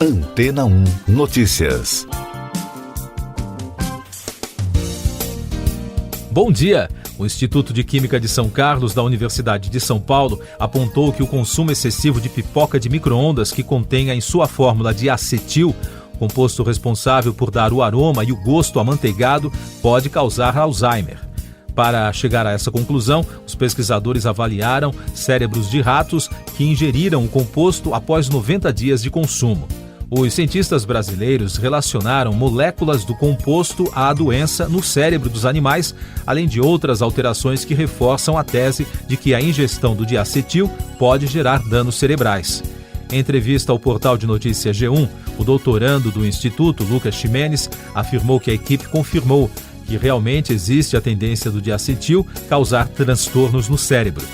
Antena 1 Notícias. Bom dia! O Instituto de Química de São Carlos, da Universidade de São Paulo, apontou que o consumo excessivo de pipoca de micro-ondas que contenha em sua fórmula diacetil, composto responsável por dar o aroma e o gosto amanteigado, pode causar Alzheimer. Para chegar a essa conclusão, os pesquisadores avaliaram cérebros de ratos que ingeriram o composto após 90 dias de consumo. Os cientistas brasileiros relacionaram moléculas do composto à doença no cérebro dos animais, além de outras alterações que reforçam a tese de que a ingestão do diacetil pode gerar danos cerebrais. Em entrevista ao portal de notícias G1, o doutorando do Instituto, Lucas Ximenes, afirmou que a equipe confirmou que realmente existe a tendência do diacetil causar transtornos no cérebro.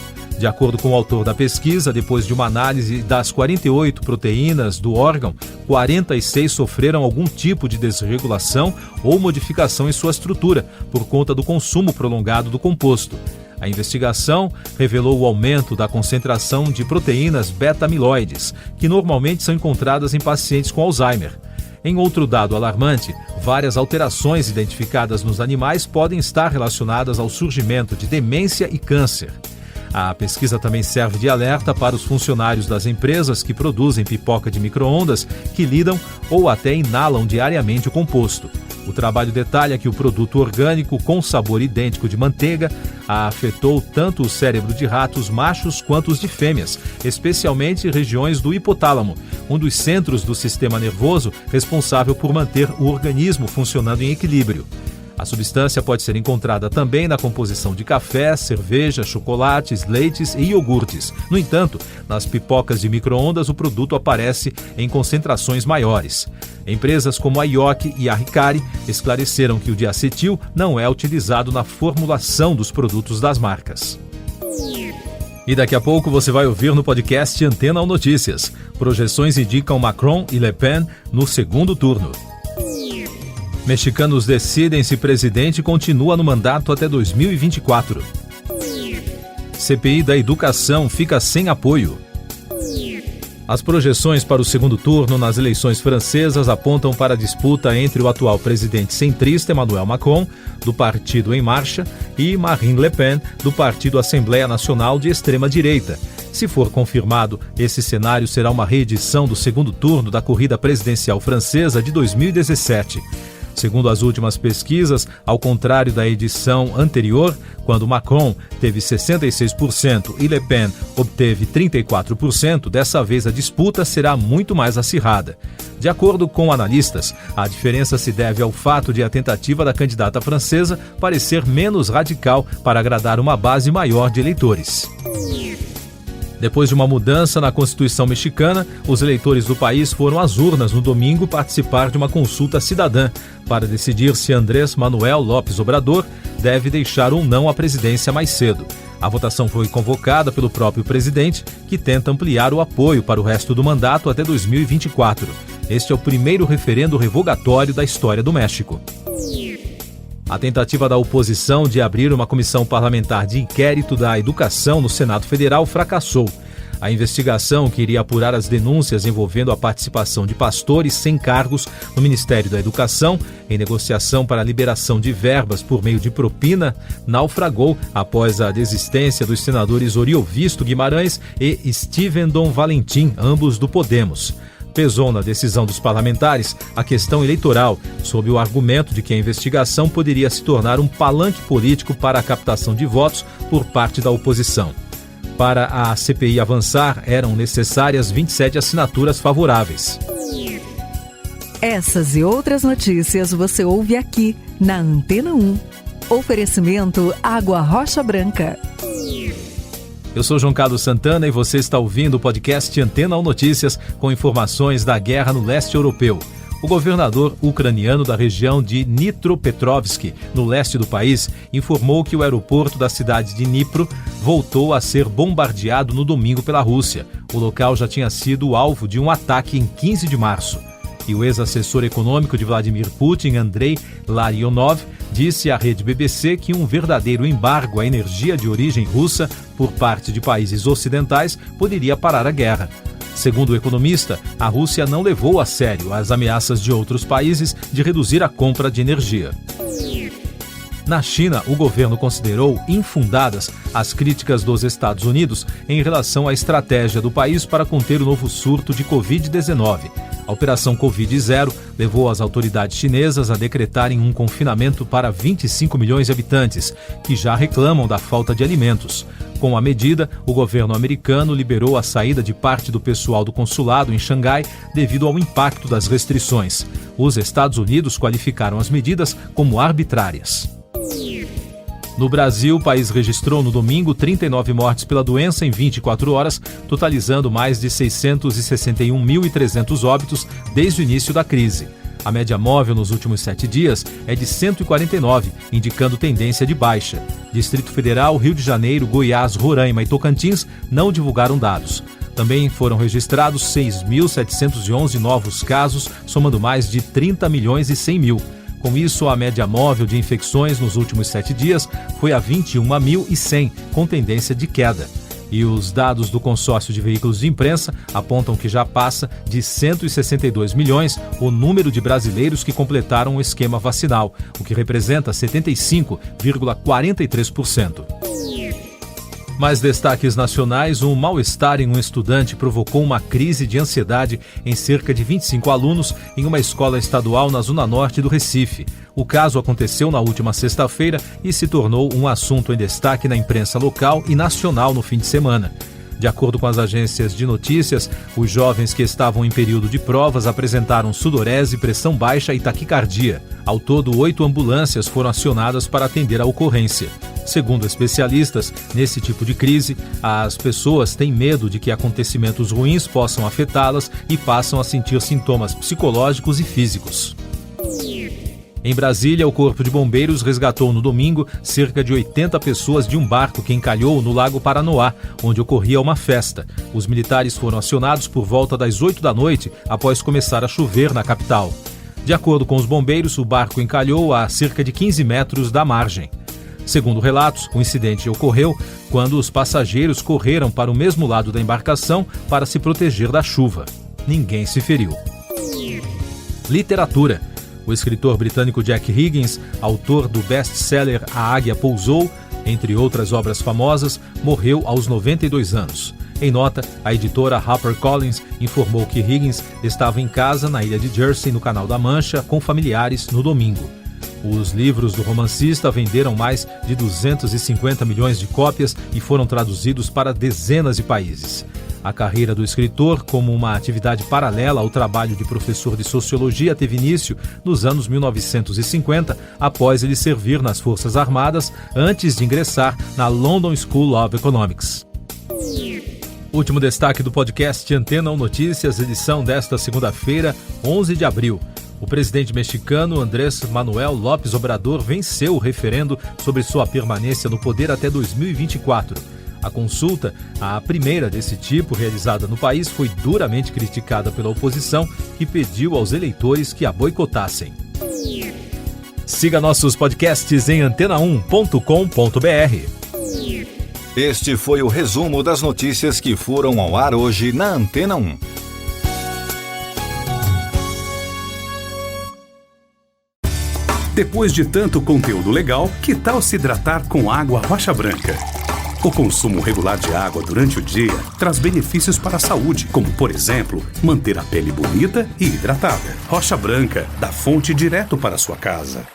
De acordo com o autor da pesquisa, depois de uma análise das 48 proteínas do órgão, 46 sofreram algum tipo de desregulação ou modificação em sua estrutura por conta do consumo prolongado do composto. A investigação revelou o aumento da concentração de proteínas beta-amiloides, que normalmente são encontradas em pacientes com Alzheimer. Em outro dado alarmante, várias alterações identificadas nos animais podem estar relacionadas ao surgimento de demência e câncer. A pesquisa também serve de alerta para os funcionários das empresas que produzem pipoca de micro-ondas, que lidam ou até inalam diariamente o composto. O trabalho detalha que o produto orgânico com sabor idêntico de manteiga afetou tanto o cérebro de ratos machos quanto os de fêmeas, especialmente regiões do hipotálamo, um dos centros do sistema nervoso responsável por manter o organismo funcionando em equilíbrio. A substância pode ser encontrada também na composição de café, cerveja, chocolates, leites e iogurtes. No entanto, nas pipocas de micro-ondas o produto aparece em concentrações maiores. Empresas como a Yoki e a Hikari esclareceram que o diacetil não é utilizado na formulação dos produtos das marcas. E daqui a pouco você vai ouvir no podcast Antena 1 Notícias. Projeções indicam Macron e Le Pen no segundo turno. Mexicanos decidem se presidente continua no mandato até 2024. CPI da educação fica sem apoio. As projeções para o segundo turno nas eleições francesas apontam para a disputa entre o atual presidente centrista Emmanuel Macron, do Partido Em Marcha, e Marine Le Pen, do Partido Assembleia Nacional de extrema-direita. Se for confirmado, esse cenário será uma reedição do segundo turno da corrida presidencial francesa de 2017. Segundo as últimas pesquisas, ao contrário da edição anterior, quando Macron teve 66% e Le Pen obteve 34%, dessa vez a disputa será muito mais acirrada. De acordo com analistas, a diferença se deve ao fato de a tentativa da candidata francesa parecer menos radical para agradar uma base maior de eleitores. Depois de uma mudança na Constituição mexicana, os eleitores do país foram às urnas no domingo participar de uma consulta cidadã para decidir se Andrés Manuel López Obrador deve deixar ou não a presidência mais cedo. A votação foi convocada pelo próprio presidente, que tenta ampliar o apoio para o resto do mandato até 2024. Este é o primeiro referendo revogatório da história do México. A tentativa da oposição de abrir uma comissão parlamentar de inquérito da educação no Senado Federal fracassou. A investigação, que iria apurar as denúncias envolvendo a participação de pastores sem cargos no Ministério da Educação em negociação para a liberação de verbas por meio de propina, naufragou após a desistência dos senadores Oriovisto Guimarães e Stevendon Valentim, ambos do Podemos. Pesou na decisão dos parlamentares a questão eleitoral, sob o argumento de que a investigação poderia se tornar um palanque político para a captação de votos por parte da oposição. Para a CPI avançar, eram necessárias 27 assinaturas favoráveis. Essas e outras notícias você ouve aqui na Antena 1. Oferecimento Água Rocha Branca. Eu sou João Carlos Santana e você está ouvindo o podcast Antena 1 Notícias com informações da guerra no leste europeu. O governador ucraniano da região de Dnipropetrovsk, no leste do país, informou que o aeroporto da cidade de Dnipro voltou a ser bombardeado no domingo pela Rússia. O local já tinha sido alvo de um ataque em 15 de março. E o ex-assessor econômico de Vladimir Putin, Andrei Larionov, disse à rede BBC que um verdadeiro embargo à energia de origem russa por parte de países ocidentais poderia parar a guerra. Segundo o economista, a Rússia não levou a sério as ameaças de outros países de reduzir a compra de energia. Na China, o governo considerou infundadas as críticas dos Estados Unidos em relação à estratégia do país para conter o novo surto de Covid-19. A Operação Covid-0 levou as autoridades chinesas a decretarem um confinamento para 25 milhões de habitantes, que já reclamam da falta de alimentos. Com a medida, o governo americano liberou a saída de parte do pessoal do consulado em Xangai devido ao impacto das restrições. Os Estados Unidos qualificaram as medidas como arbitrárias. No Brasil, o país registrou no domingo 39 mortes pela doença em 24 horas, totalizando mais de 661.300 óbitos desde o início da crise. A média móvel nos últimos 7 dias é de 149, indicando tendência de baixa. Distrito Federal, Rio de Janeiro, Goiás, Roraima e Tocantins não divulgaram dados. Também foram registrados 6.711 novos casos, somando mais de 30 milhões e 100 mil. Com isso, a média móvel de infecções nos últimos 7 dias foi a 21.100, com tendência de queda. E os dados do consórcio de veículos de imprensa apontam que já passa de 162 milhões o número de brasileiros que completaram o esquema vacinal, o que representa 75,43%. Mais destaques nacionais: um mal-estar em um estudante provocou uma crise de ansiedade em cerca de 25 alunos em uma escola estadual na zona norte do Recife. O caso aconteceu na última sexta-feira e se tornou um assunto em destaque na imprensa local e nacional no fim de semana. De acordo com as agências de notícias, os jovens que estavam em período de provas apresentaram sudorese, pressão baixa e taquicardia. Ao todo, 8 ambulâncias foram acionadas para atender a ocorrência. Segundo especialistas, nesse tipo de crise, as pessoas têm medo de que acontecimentos ruins possam afetá-las e passam a sentir sintomas psicológicos e físicos. Em Brasília, o Corpo de Bombeiros resgatou no domingo cerca de 80 pessoas de um barco que encalhou no Lago Paranoá, onde ocorria uma festa. Os militares foram acionados por volta das 8 da noite, após começar a chover na capital. De acordo com os bombeiros, o barco encalhou a cerca de 15 metros da margem. Segundo relatos, o incidente ocorreu quando os passageiros correram para o mesmo lado da embarcação para se proteger da chuva. Ninguém se feriu. Literatura. O escritor britânico Jack Higgins, autor do best-seller A Águia Pousou, entre outras obras famosas, morreu aos 92 anos. Em nota, a editora HarperCollins informou que Higgins estava em casa na ilha de Jersey, no Canal da Mancha, com familiares no domingo. Os livros do romancista venderam mais de 250 milhões de cópias e foram traduzidos para dezenas de países. A carreira do escritor, como uma atividade paralela ao trabalho de professor de sociologia, teve início nos anos 1950, após ele servir nas Forças Armadas, antes de ingressar na London School of Economics. Último destaque do podcast Antena 1 Notícias, edição desta segunda-feira, 11 de abril. O presidente mexicano Andrés Manuel López Obrador venceu o referendo sobre sua permanência no poder até 2024. A consulta, a primeira desse tipo realizada no país, foi duramente criticada pela oposição, que pediu aos eleitores que a boicotassem. Siga nossos podcasts em antena1.com.br. Este foi o resumo das notícias que foram ao ar hoje na Antena 1. Depois de tanto conteúdo legal, que tal se hidratar com água Rocha Branca? O consumo regular de água durante o dia traz benefícios para a saúde, como, por exemplo, manter a pele bonita e hidratada. Rocha Branca, da fonte direto para a sua casa.